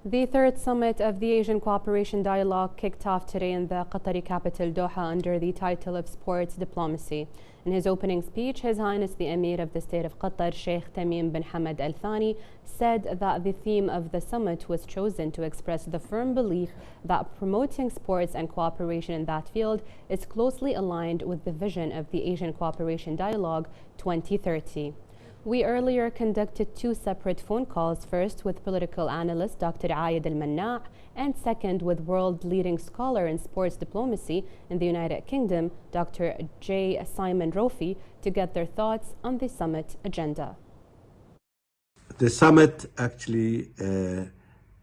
The third summit of the Asian Cooperation Dialogue kicked off today in the Qatari capital Doha under the title of Sports Diplomacy. In his opening speech, His Highness the Emir of the State of Qatar, Sheikh Tamim bin Hamad Al Thani, said that the theme of the summit was chosen to express the firm belief that promoting sports and cooperation in that field is closely aligned with the vision of the Asian Cooperation Dialogue 2030. We earlier conducted two separate phone calls, first with political analyst Dr.Ayed and Manna, and second with world-leading scholar in sports diplomacy in the United Kingdom, Dr. J. Simon Rofe, to get their thoughts on the summit agenda. The summit actually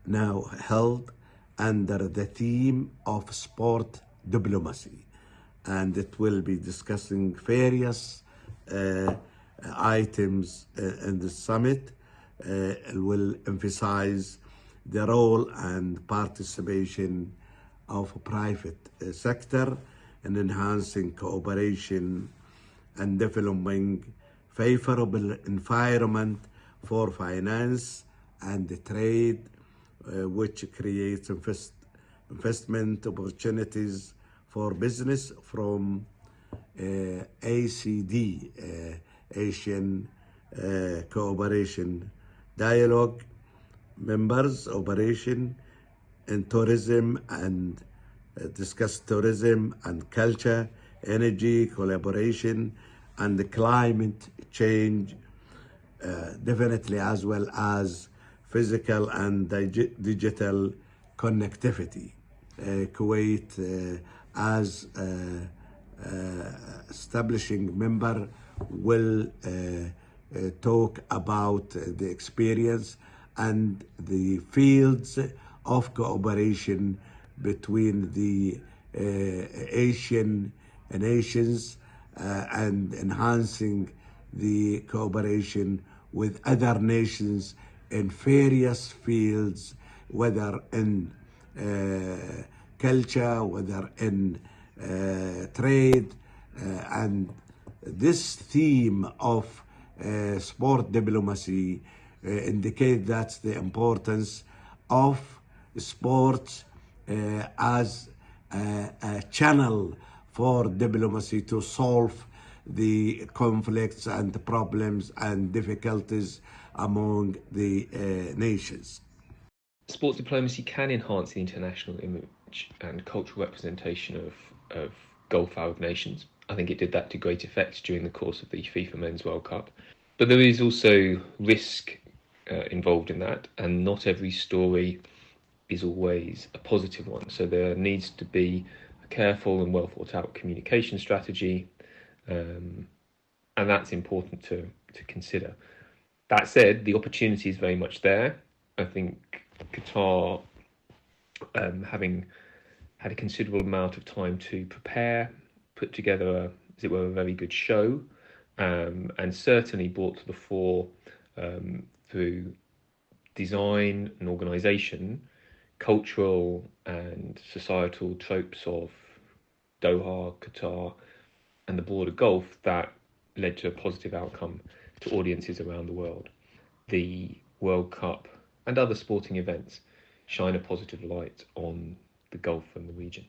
now held under the theme of sport diplomacy, and it will be discussing various items in the summit. Will emphasize the role and participation of private sector in enhancing cooperation and developing favorable environment for finance and trade, which creates investment opportunities for business from ACD, Asian Cooperation Dialogue members, operation in tourism and discuss tourism and culture, energy, collaboration, and the climate change, definitely, as well as physical and digital connectivity. Kuwait, as establishing member, will talk about the experience and the fields of cooperation between the Asian nations and enhancing the cooperation with other nations in various fields, whether in culture, whether in trade, and this theme of sport diplomacy indicate that's the importance of sports as a channel for diplomacy to solve the conflicts and the problems and difficulties among the nations. Sports diplomacy can enhance the international image and cultural representation of Gulf Arab nations. I think it did that to great effect during the course of the FIFA Men's World Cup. But there is also risk involved in that, and not every story is always a positive one. So there needs to be a careful and well thought out communication strategy, and that's important to consider. That said, the opportunity is very much there. I think Qatar, having had a considerable amount of time to prepare, put together, as it were, a very good show, and certainly brought to the fore through design and organisation, cultural and societal tropes of Doha, Qatar, and the broader Gulf that led to a positive outcome to audiences around the world. The World Cup and other sporting events shine a positive light on the Gulf and the region.